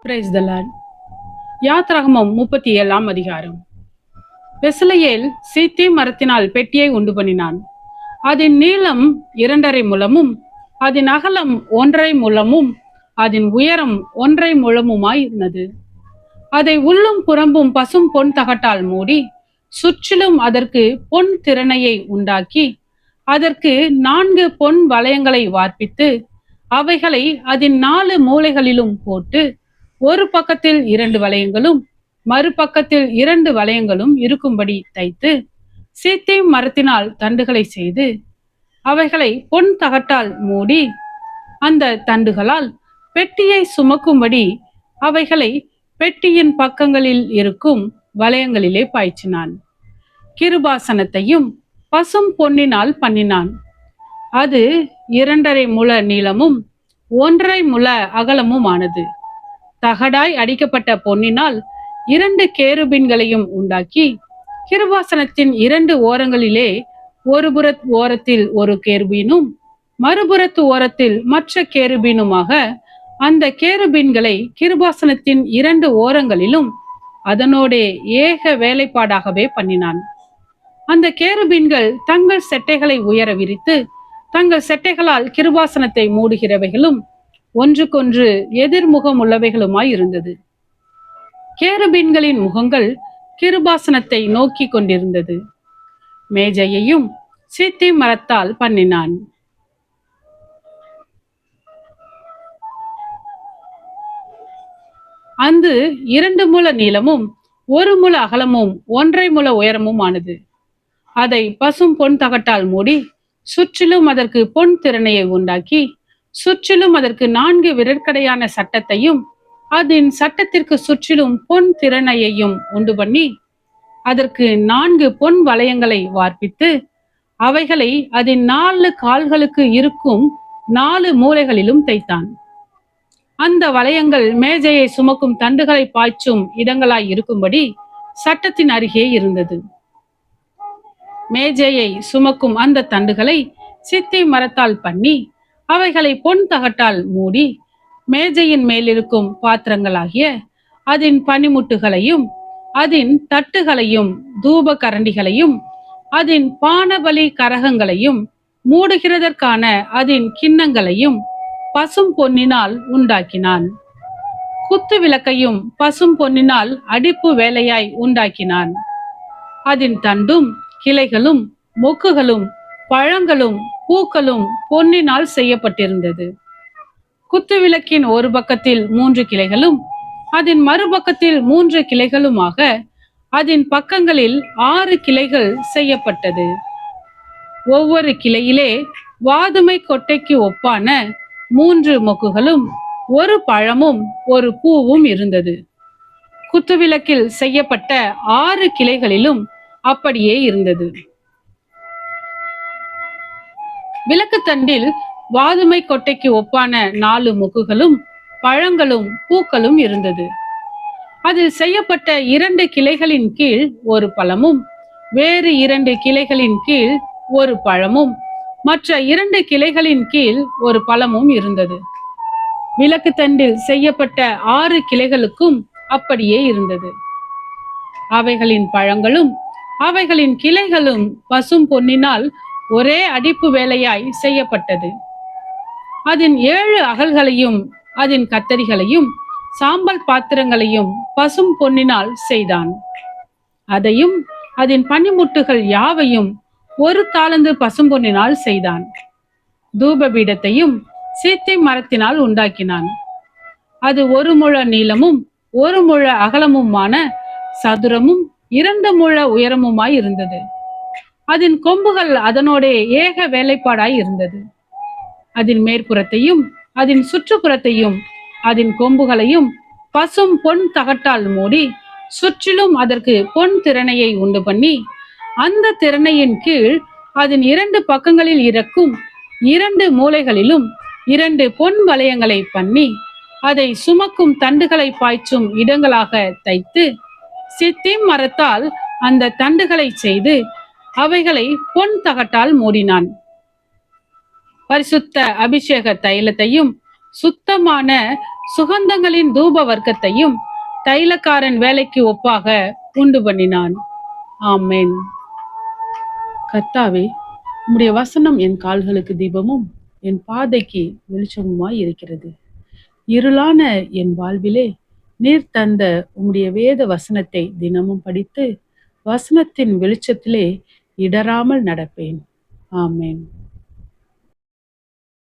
Praise the Lord. யாத்ராகமம் 37ஆம் அதிகாரம். பெசலெயேல் சீத்திம் மரத்தினால் பெட்டியை உண்டு பண்ணினான். அதன் நீளம் 2.5 முழமும் அதன் அகலம் 1.5 முழமும் அதன் உயரம் 1.5 முழமுமாய் இருந்தது. அதை உள்ளும் புறம்பும் பசும் பொன் தகட்டால் மூடி சுற்றிலும் அதற்கு பொன் திறனையை உண்டாக்கி அதற்கு 4 பொன் வளையங்களை வார்ப்பித்து அவைகளை அதன் 4 மூலைகளிலும் போட்டு ஒரு பக்கத்தில் 2 வளையங்களும் மறுபக்கத்தில் 2 வளையங்களும் இருக்கும்படி தைத்து சீத்திம் மரத்தினால் தண்டுகளை செய்து அவைகளை பொன் தகட்டால் மூடி அந்த தண்டுகளால் பெட்டியை சுமக்கும்படி அவைகளை பெட்டியின் பக்கங்களில் இருக்கும் வளையங்களிலே பாய்ச்சினான். கிருபாசனத்தையும் பசும் பொன்னினால் பண்ணினான். அது 2.5 முழ நீளமும் 1.5 முழ அகலமும் ஆனது. தகடாய் அடிக்கப்பட்ட பொன்னினால் 2 கேருபீன்களையும் உண்டாக்கி கிருபாசனத்தின் 2 ஓரங்களிலே ஒரு ஓரத்தில் ஒரு கேருபீனும் மறுபுறத்து ஓரத்தில் மற்ற கேருபீனுமாக அந்த கேருபீன்களை கிருபாசனத்தின் 2 ஓரங்களிலும் அதனோடே ஏக வேலைப்பாடாகவே பண்ணினான். அந்த கேருபீன்கள் தங்கள் செட்டைகளை உயர விரித்து தங்கள் செட்டைகளால் கிருபாசனத்தை மூடுகிறவைகளும் ஒன்றுக்கொன்று எதிர்முகம் உள்ளவைகளுமாய் இருந்தது. கேருபீன்களின் முகங்கள் கிருபாசனத்தை நோக்கி கொண்டிருந்தது. மேஜையையும் சீத்திம் மரத்தால் பண்ணினான். அந்த 2 முழ நீளமும் 1 முழ அகலமும் 1.5 முழ உயரமும் ஆனது. அதை பசும் பொன் தகட்டால் மூடி சுற்றிலும் அதற்கு பொன் திறனையை உண்டாக்கி சுற்றிலும் அதற்கு 4 விரற்கடையான சட்டத்தையும் அதன் சட்டத்திற்கு சுற்றிலும் பொன் திறனையையும் உண்டு பண்ணி அதற்கு 4 பொன் வளையங்களை வார்ப்பித்து அவைகளை அதன் 4 கால்களுக்கு இருக்கும் 4 மூலைகளிலும் தைத்தான். அந்த வளையங்கள் மேஜையை சுமக்கும் தண்டுகளை பாய்ச்சும் இடங்களாய் இருக்கும்படி சட்டத்தின் அருகே இருந்தது. மேஜையை சுமக்கும் அந்த தண்டுகளை சீத்திம் மரத்தால் பண்ணி அவைகளை பொன் தகட்டால் மூடி மேஜையின் மேலிருக்கும் பாத்திரங்களாகிய அதன் பனிமுட்டுகளையும் அதன் தட்டுகளையும் தூப கரண்டிகளையும் அதன் பானபலி கரகங்களையும் மூடுகிறதற்கான அதன் கிண்ணங்களையும் பசும் பொன்னினால் உண்டாக்கினான். குத்து விளக்கையும் பசும் பொன்னினால் அடிப்பு வேலையாய் உண்டாக்கினான். அதன் தண்டும் கிளைகளும் மொக்குகளும் பழங்களும் பூக்களும் பொன்னினால் செய்யப்பட்டிருந்தது. குத்து விளக்கின் ஒரு பக்கத்தில் 3 கிளைகளும் அதன் மறுபக்கத்தில் 3 கிளைகளுமாக அதன் பக்கங்களில் 6 கிளைகள் செய்யப்பட்டது. ஒவ்வொரு கிளையிலே வாதுமை கொட்டைக்கு ஒப்பான 3 மொக்குகளும் ஒரு பழமும் ஒரு பூவும் இருந்தது. குத்துவிளக்கில் செய்யப்பட்ட 6 கிளைகளிலும் அப்படியே இருந்தது. விளக்கு தண்டில் வாதுமை கொட்டைக்கு ஒப்பான 4 மொக்குகளும் பழங்களும் பூக்களும் இருந்தது. அதில் செய்யப்பட்ட 2 கிளைகளின் கீழ் ஒரு பழமும் வேறு 2 கிளைகளின் கீழ் ஒரு பழமும் மற்ற 2 கிளைகளின் கீழ் ஒரு பழமும் இருந்தது. விளக்கு தண்டில் செய்யப்பட்ட 6 கிளைகளுக்கும் அப்படியே இருந்தது. அவைகளின் பழங்களும் அவைகளின் கிளைகளும் பசும் பொன்னினால் ஒரே அடிப்பு வேலையாய் செய்யப்பட்டது. அதன் 7 அகல்களையும் அதன் கத்தரிகளையும் சாம்பல் பாத்திரங்களையும் பசும் பொன்னினால் செய்தான். அதையும் அதன் பனிமுட்டுகள் யாவையும் 1 தாலந்து பசும் பொன்னினால் செய்தான். தூப பீடத்தையும் சீத்திம் மரத்தினால் உண்டாக்கினான். அது 1 முழ நீளமும் 1 முழ அகலமுமான சதுரமும் 2 முழ உயரமுமாய் இருந்தது. அதன் கொம்புகள் அதனோட ஏக வேலைப்பாடாய் இருந்தது. அதன் மேற்புறத்தையும் அதன் சுற்றுப்புறத்தையும் அதன் கொம்புகளையும் பசும் பொன் தகட்டால் மூடி சுற்றிலும் அதற்கு பொன் திறனையை உண்டு பண்ணி அந்த திறனையின் கீழ் அதன் 2 பக்கங்களில் இருக்கும் 2 மூலைகளிலும் 2 பொன் வளையங்களை பண்ணி அதை சுமக்கும் தண்டுகளை பாய்ச்சும் இடங்களாக தைத்து சீத்திம் மரத்தால் அந்த தண்டுகளை செய்து அவைகளை பொன் தகட்டால் மூடினான். பரிசுத்த அபிஷேக தைலத்தையும் சுத்தமான சுகந்தங்களின் தூப வர்க்கத்தையும் தைலக்காரன் வேலைக்கு ஒப்பாக உண்டு பண்ணினான். ஆமென். கர்த்தாவே, உம்முடைய வசனம் என் கால்களுக்கு தீபமும் என் பாதைக்கு வெளிச்சமுமாய் இருக்கிறது. இருளான என் வாழ்விலே நீர் தந்த உம்முடைய வேத வசனத்தை தினமும் படித்து வசனத்தின் வெளிச்சத்திலே இடராமல் நடப்பேன். ஆமென்.